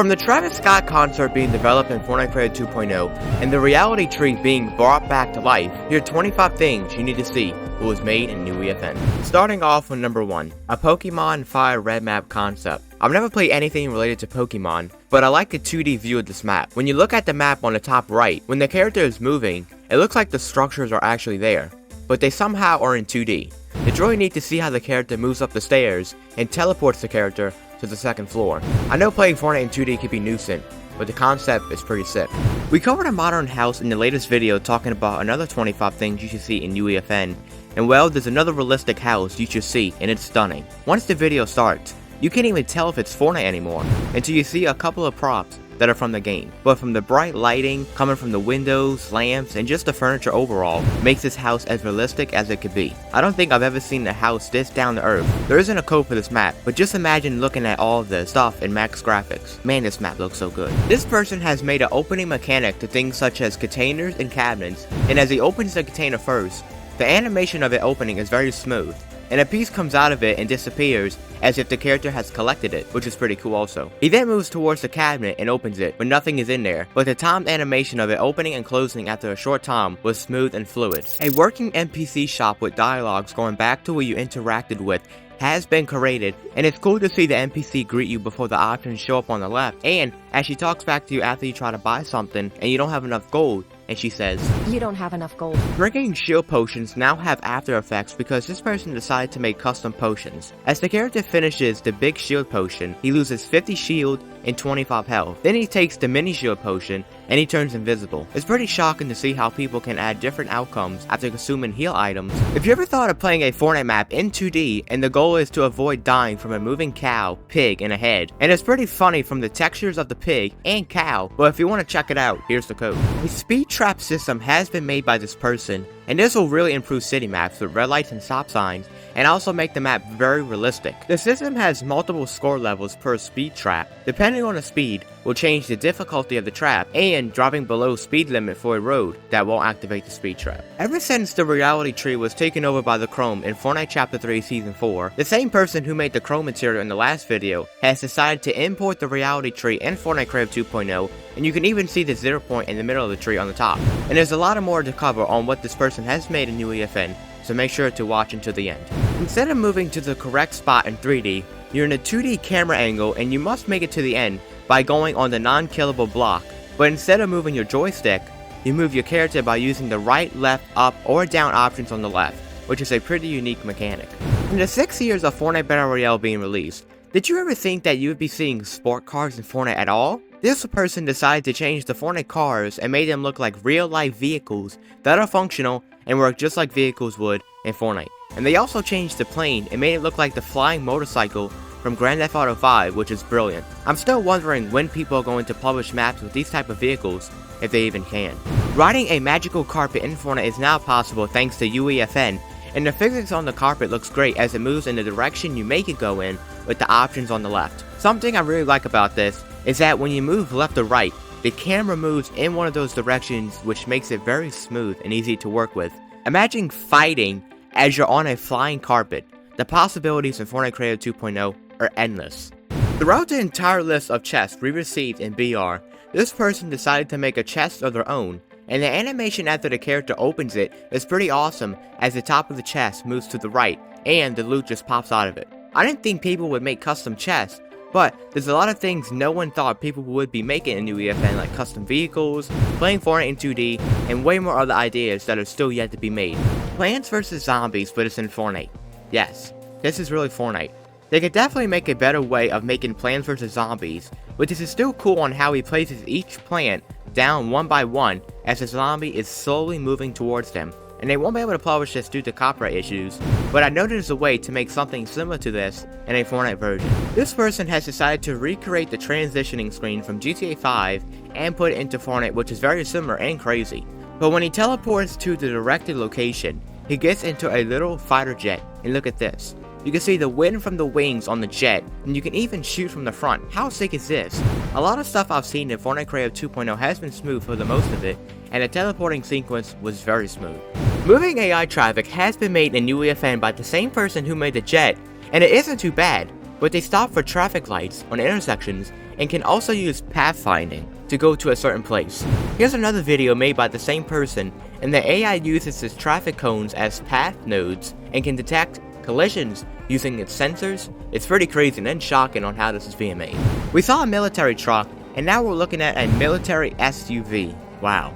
From the Travis Scott concert being developed in Fortnite Creative 2.0 and the reality tree being brought back to life, here are 25 things you need to see what was made in UEFN. Starting off with number 1, a Pokemon Fire Red map concept. I've never played anything related to Pokemon, but I like the 2D view of this map. When you look at the map on the top right, when the character is moving, it looks like the structures are actually there, but they somehow are in 2D. It's really neat to see how the character moves up the stairs and teleports the character to the second floor. I know playing Fortnite in 2D can be nuisance, but the concept is pretty sick. We covered a modern house in the latest video talking about another 25 things you should see in UEFN, and well, there's another realistic house you should see, and it's stunning. Once the video starts, you can't even tell if it's Fortnite anymore until you see a couple of props that are from the game, but from the bright lighting coming from the windows, lamps, and just the furniture overall makes this house as realistic as it could be. I don't think I've ever seen a house this down to earth. There isn't a code for this map, but just imagine looking at all of the stuff in max graphics. Man, this map looks so good. This person has made an opening mechanic to things such as containers and cabinets, and as he opens the container first, the animation of it opening is very smooth, and a piece comes out of it and disappears as if the character has collected it, which is pretty cool also. He then moves towards the cabinet and opens it when nothing is in there, but the timed animation of it opening and closing after a short time was smooth and fluid. A working NPC shop with dialogues going back to where you interacted with has been created, and it's cool to see the NPC greet you before the options show up on the left, and as she talks back to you after you try to buy something and you don't have enough gold, and she says, "You don't have enough gold." Drinking shield potions now have after effects because this person decided to make custom potions. As the character finishes the big shield potion, he loses 50 shield and 25 health. Then he takes the mini shield potion and he turns invisible. It's pretty shocking to see how people can add different outcomes after consuming heal items. If you ever thought of playing a Fortnite map in 2D and the goal is to avoid dying from a moving cow, pig, and a head, and it's pretty funny from the textures of the pig and cow, but if you want to check it out, here's the code. A speed trap system has been made by this person, and this will really improve city maps with red lights and stop signs, and also make the map very realistic. The system has multiple score levels per speed trap. Depending on the speed, will change the difficulty of the trap, and driving below speed limit for a road that won't activate the speed trap. Ever since the reality tree was taken over by the chrome in Fortnite Chapter 3 Season 4, the same person who made the chrome material in the last video has decided to import the reality tree in Fortnite Creative 2.0, and you can even see the 0 point in the middle of the tree on the top. And there's a lot more to cover on what this person has made in UEFN, so make sure to watch until the end. Instead of moving to the correct spot in 3D, you're in a 2D camera angle and you must make it to the end by going on the non-killable block, but instead of moving your joystick, you move your character by using the right, left, up, or down options on the left, which is a pretty unique mechanic. In the 6 years of Fortnite Battle Royale being released, did you ever think that you would be seeing sport cars in Fortnite at all? This person decided to change the Fortnite cars and made them look like real-life vehicles that are functional and work just like vehicles would in Fortnite. And they also changed the plane and made it look like the flying motorcycle from Grand Theft Auto 5, which is brilliant. I'm still wondering when people are going to publish maps with these type of vehicles, if they even can. Riding a magical carpet in Fortnite is now possible thanks to UEFN, and the physics on the carpet looks great as it moves in the direction you make it go in with the options on the left. Something I really like about this is that when you move left or right, the camera moves in one of those directions, which makes it very smooth and easy to work with. Imagine fighting as you're on a flying carpet. The possibilities in Fortnite Creative 2.0 are endless. Throughout the entire list of chests we received in BR, this person decided to make a chest of their own, and the animation after the character opens it is pretty awesome as the top of the chest moves to the right and the loot just pops out of it. I didn't think people would make custom chests, but there's a lot of things no one thought people would be making in UEFN, like custom vehicles, playing Fortnite in 2D, and way more other ideas that are still yet to be made. Plants vs Zombies, but it's in Fortnite. Yes, this is really Fortnite. They could definitely make a better way of making Plants vs Zombies, but this is still cool on how he places each plant down one by one as the zombie is slowly moving towards them. And they won't be able to publish this due to copyright issues, but I know there's a way to make something similar to this in a Fortnite version. This person has decided to recreate the transitioning screen from GTA 5 and put it into Fortnite, which is very similar and crazy. But when he teleports to the directed location, he gets into a little fighter jet, and look at this. You can see the wind from the wings on the jet, and you can even shoot from the front. How sick is this? A lot of stuff I've seen in Fortnite Creative 2.0 has been smooth for the most of it, and the teleporting sequence was very smooth. Moving AI traffic has been made in UEFN by the same person who made the jet, and it isn't too bad, but they stop for traffic lights on intersections and can also use pathfinding to go to a certain place. Here's another video made by the same person, and the AI uses its traffic cones as path nodes and can detect collisions using its sensors. It's pretty crazy and shocking on how this is being made. We saw a military truck, and now we're looking at a military SUV. Wow.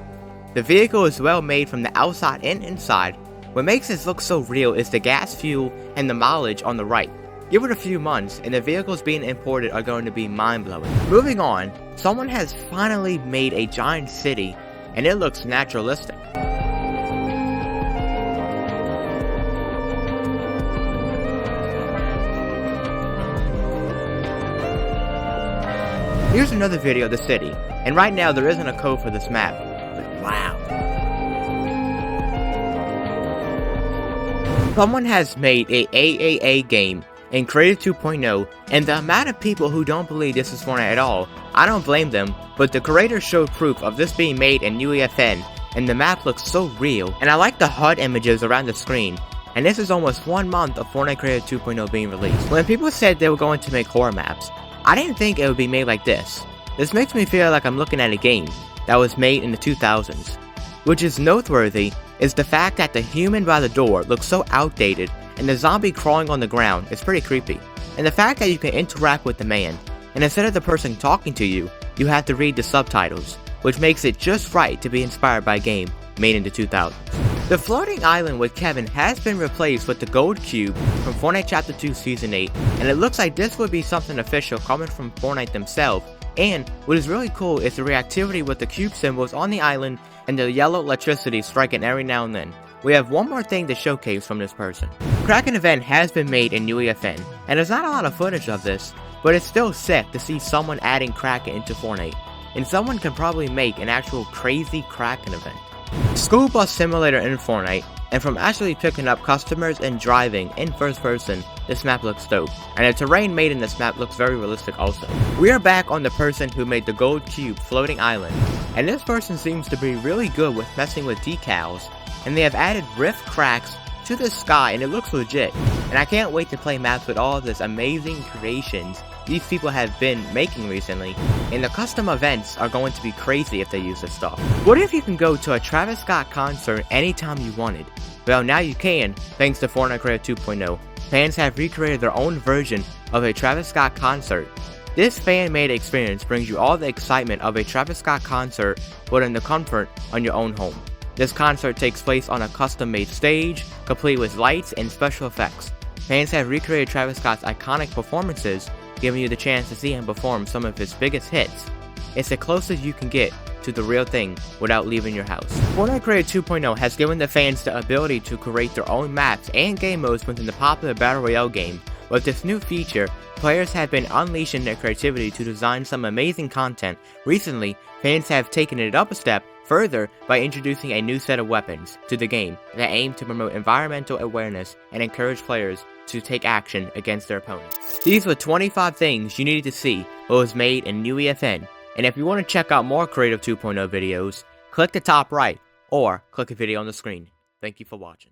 The vehicle is well made from the outside and inside. What makes this look so real is the gas, fuel, and the mileage on the right. Give it a few months, and the vehicles being imported are going to be mind-blowing. Moving on, someone has finally made a giant city, and it looks naturalistic. Here's another video of the city, and right now there isn't a code for this map, but wow. Someone has made a AAA game in Creative 2.0, and the amount of people who don't believe this is Fortnite at all, I don't blame them, but the creators showed proof of this being made in UEFN, and the map looks so real, and I like the HUD images around the screen, and this is almost 1 month of Fortnite Creative 2.0 being released. When people said they were going to make horror maps, I didn't think it would be made like this. This makes me feel like I'm looking at a game that was made in the 2000s. Which is noteworthy is the fact that the human by the door looks so outdated and the zombie crawling on the ground is pretty creepy. And the fact that you can interact with the man, and instead of the person talking to you, you have to read the subtitles, which makes it just right to be inspired by a game made in the 2000s. The floating island with Kevin has been replaced with the gold cube from Fortnite Chapter 2 Season 8, and it looks like this would be something official coming from Fortnite themselves. And what is really cool is the reactivity with the cube symbols on the island and the yellow electricity striking every now and then. We have one more thing to showcase from this person. Kraken Event has been made in UEFN, and there's not a lot of footage of this, but it's still sick to see someone adding Kraken into Fortnite, and someone can probably make an actual crazy Kraken Event. School bus simulator in Fortnite, and from actually picking up customers and driving in first person, this map looks dope, and the terrain made in this map looks very realistic also. We are back on the person who made the gold cube floating island, and this person seems to be really good with messing with decals, and they have added rift cracks to the sky, and it looks legit, and I can't wait to play maps with all of this amazing creations these people have been making recently, and the custom events are going to be crazy if they use this stuff. What if you can go to a Travis Scott concert anytime you wanted? Well, now you can, thanks to Fortnite Creative 2.0. Fans have recreated their own version of a Travis Scott concert. This fan-made experience brings you all the excitement of a Travis Scott concert, but in the comfort on your own home. This concert takes place on a custom-made stage, complete with lights and special effects. Fans have recreated Travis Scott's iconic performances, giving you the chance to see him perform some of his biggest hits. It's the closest you can get to the real thing without leaving your house. Fortnite Creative 2.0 has given the fans the ability to create their own maps and game modes within the popular Battle Royale game. With this new feature, players have been unleashing their creativity to design some amazing content. Recently, fans have taken it up a step further by introducing a new set of weapons to the game that aim to promote environmental awareness and encourage players to take action against their opponents. These were 25 things you needed to see what was made in UEFN, and if you want to check out more Creative 2.0 videos, click the top right or click a video on the screen. Thank you for watching.